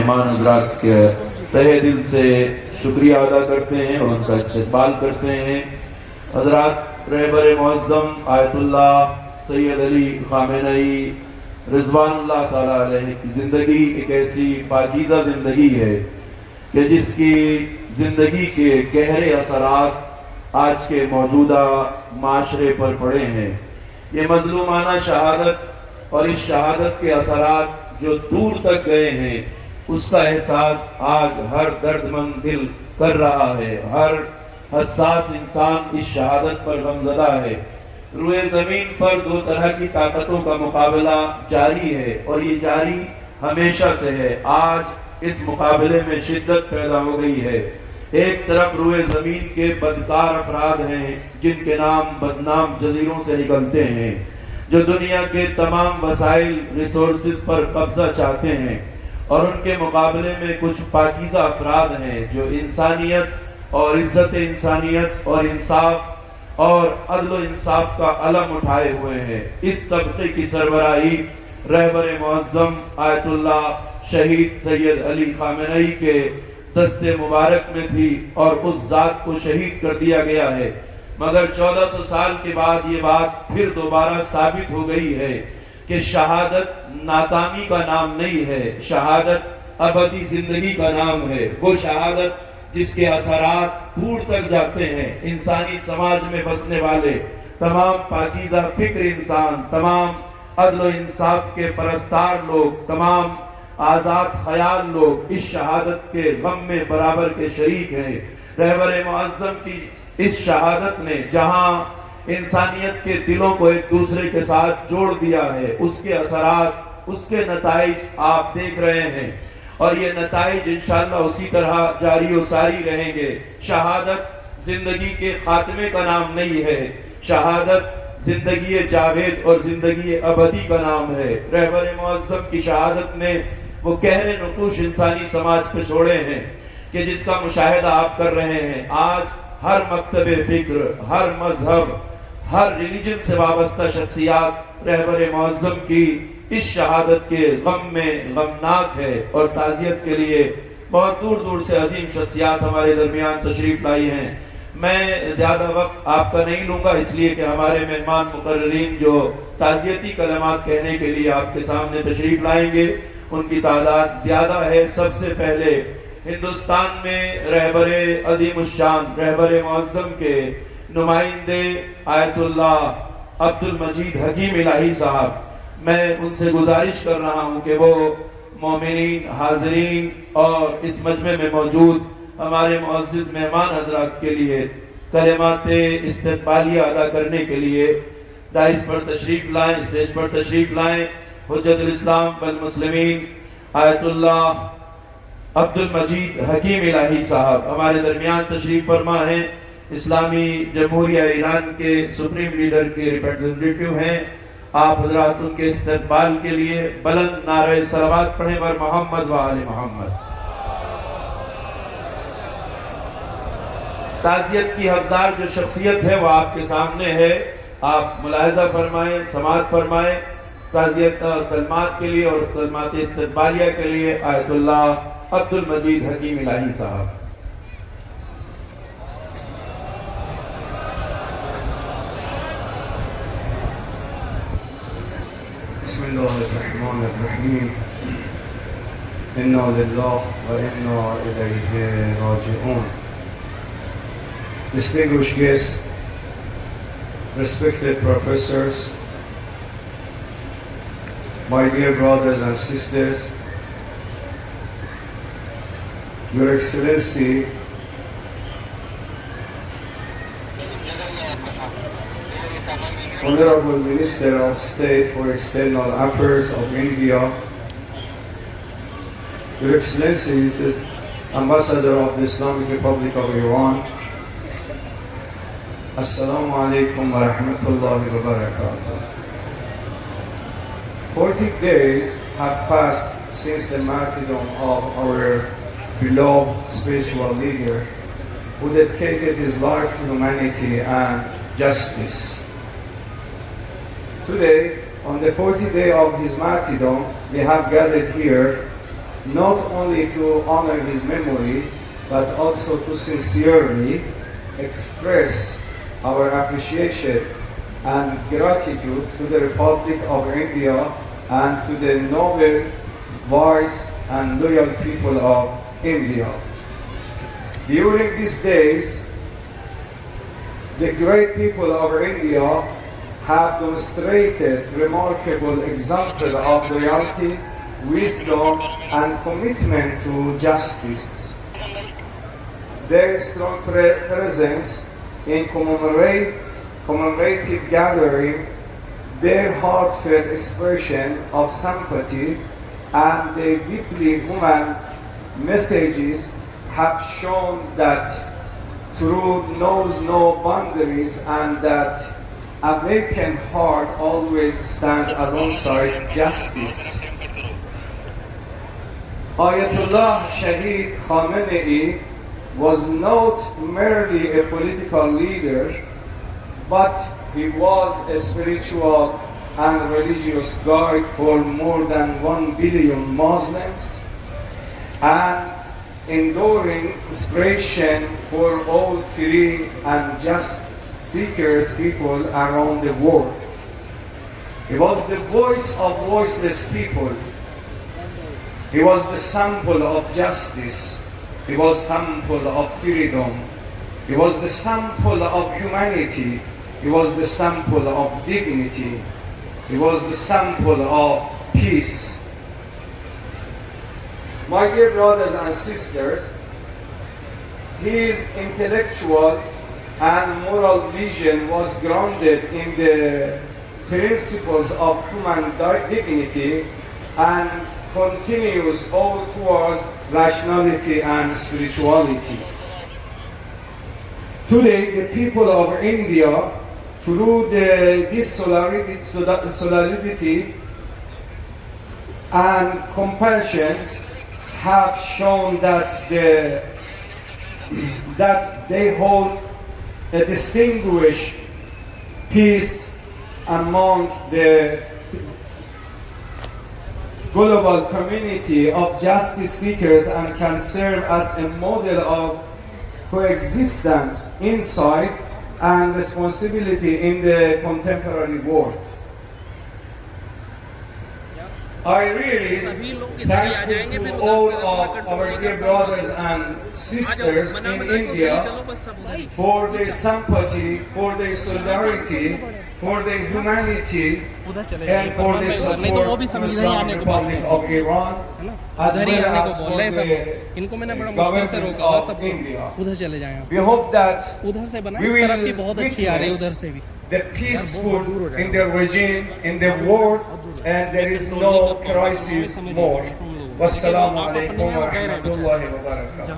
مہمان حضرات کے تہہ دل سے شکریہ ادا کرتے ہیں اور ان کا استقبال کرتے ہیں۔ حضرات، رہبر معظم آیت اللہ سید علی خامنئی رضوان اللہ تعالیٰ علیہ کی زندگی ایک ایسی پاکیزہ زندگی ہے کہ جس کی زندگی کے گہرے اثرات آج کے موجودہ معاشرے پر پڑے ہیں۔ یہ مظلومانہ شہادت اور اس شہادت کے اثرات جو دور تک گئے ہیں، اس کا احساس آج ہر درد مند دل کر رہا ہے۔ ہر حساس انسان اس شہادت پر غمزدہ ہے۔ روئے زمین پر دو طرح کی طاقتوں کا مقابلہ جاری ہے اور یہ جاری ہمیشہ سے ہے۔ آج اس مقابلے میں شدت پیدا ہو گئی ہے۔ ایک طرف روئے زمین کے بدکار افراد ہیں جن کے نام بدنام جزیروں سے نکلتے ہیں، جو دنیا کے تمام وسائل ریسورسز پر قبضہ چاہتے ہیں، اور ان کے مقابلے میں کچھ پاکیزہ افراد ہیں جو انسانیت اور عزت انسانیت اور انصاف اور عدل و انصاف کا علم اٹھائے ہوئے ہیں۔ اس طبقے کی سربراہی رہبر معظم آیت اللہ شہید سید علی خامنئی کے دست مبارک میں تھی اور اس ذات کو شہید کر دیا گیا ہے، مگر 1400 سال کے بعد یہ بات پھر دوبارہ ثابت ہو گئی ہے کہ شہادت ناکامی کا نام نہیں ہے، شہادت ابدی زندگی کا نام ہے۔ وہ شہادت جس کے اثرات دور تک جاتے ہیں۔ انسانی سماج میں بسنے والے تمام پاکیزہ فکر انسان، تمام عدل و انصاف کے پرستار لوگ، تمام آزاد خیال لوگ اس شہادت کے غم میں برابر کے شریک ہیں۔ رہبر معظم کی اس شہادت نے جہاں انسانیت کے دلوں کو ایک دوسرے کے ساتھ جوڑ دیا ہے، اس کے اثرات، اس کے نتائج آپ دیکھ رہے ہیں، اور یہ نتائج انشاءاللہ اسی طرح جاری و ساری رہیں گے۔ شہادت زندگی کے خاتمے کا نام نہیں ہے، شہادت زندگی جاوید اور زندگی ابدی کا نام ہے۔ رہبر معظم کی شہادت نے وہ گہرے نقوش انسانی سماج پہ چھوڑے ہیں کہ جس کا مشاہدہ آپ کر رہے ہیں۔ آج ہر مکتب فکر، ہر مذہب، ہر ریلیجن سے وابستہ شخصیات رہبر معظم کی اس شہادت کے غم میں غمناک ہے، اور تعزیت کے لیے بہت دور دور سے عظیم شخصیات ہمارے درمیان تشریف لائی ہیں۔ میں زیادہ وقت آپ کا نہیں لوں گا، اس لیے کہ ہمارے مہمان مقررین جو تعزیتی کلمات کہنے کے لیے آپ کے سامنے تشریف لائیں گے ان کی تعداد زیادہ ہے۔ سب سے پہلے ہندوستان میں رہبر عظیم الشان رہبر معظم کے نمائندے آیت اللہ عبد المجید حکیم الہی صاحب، میں ان سے گزارش کر رہا ہوں کہ وہ مومنین، حاضرین اور اس مجمع میں موجود ہمارے معزز مہمان حضرات کے لیے کلمات استقبالیہ ادا کرنے کے لیے دائز پر تشریف لائیں، اسٹیج پر تشریف لائیں۔ حجت الاسلام والمسلمین آیت اللہ عبد المجید حکیم الہی صاحب ہمارے درمیان تشریف فرما ہیں۔ اسلامی جمہوریہ ایران کے سپریم لیڈر کے ریپرزنٹیٹیو ہیں۔ آپ حضرات ان کے استقبال کے لیے بلند نعرہ صلوات پڑھیں بر محمد و آل محمد۔ تعزیت کی حقدار جو شخصیت ہے وہ آپ کے سامنے ہے، آپ ملاحظہ فرمائیں، سماعت فرمائیں۔ تعزیت کلمات کے لیے اور کلمات استقبالیہ کے لیے آیت اللہ عبد المجید حکیم الہی صاحب۔ بسم اللہ الرحمن الرحیم، انا للہ و انا الیہ راجعون۔ Distinguished guests, respected professors, my dear brothers and sisters, Your Excellency, Honorable Minister of State for External Affairs of India, Your Excellency is the Ambassador of the Islamic Republic of Iran. Assalamu alaikum wa rahmatullahi wa barakatuh. 40 days have passed since the martyrdom of our beloved spiritual leader who dedicated his life to humanity and justice. Today, on the 40th day of his martyrdom, we have gathered here not only to honor his memory, but also to sincerely express our appreciation and gratitude to the Republic of India and to the noble, wise and loyal people of India. During these days, the great people of India have demonstrated remarkable example of loyalty, wisdom and commitment to justice. Their strong presence in commemorative gathering, their heartfelt expression of sympathy and their deeply human messages have shown that truth knows no boundaries and that a vacant heart always stands alongside justice. Ayatollah Shahid Khamenei was not merely a political leader, but he was a spiritual and religious guide for more than 1 billion Muslims and enduring inspiration for all free and just seekers people around the world. He was the voice of voiceless people. He was the symbol of justice. He was symbol of freedom. He was the symbol of humanity. He was the symbol of dignity. He was the symbol of peace. My dear brothers and sisters, his intellectual and moral vision was grounded in the principles of human dignity and continues all towards rationality and spirituality. Today, the people of India, through this solidarity and compassion, have shown that they hold a distinguished peace among the global community of justice seekers and can serve as a model of coexistence, insight, and responsibility in the contemporary world. I really thankful to all of our dear brothers and sisters in India for their sympathy, for their solidarity, for their humanity, and for their support to the Islamic Republic of Iran, as well as for the government of India. We hope that we will witness the peaceful in the regime, in the world, and there is no crisis more. Wassalamu alaikum wa rahmatullahi wa barakatuh.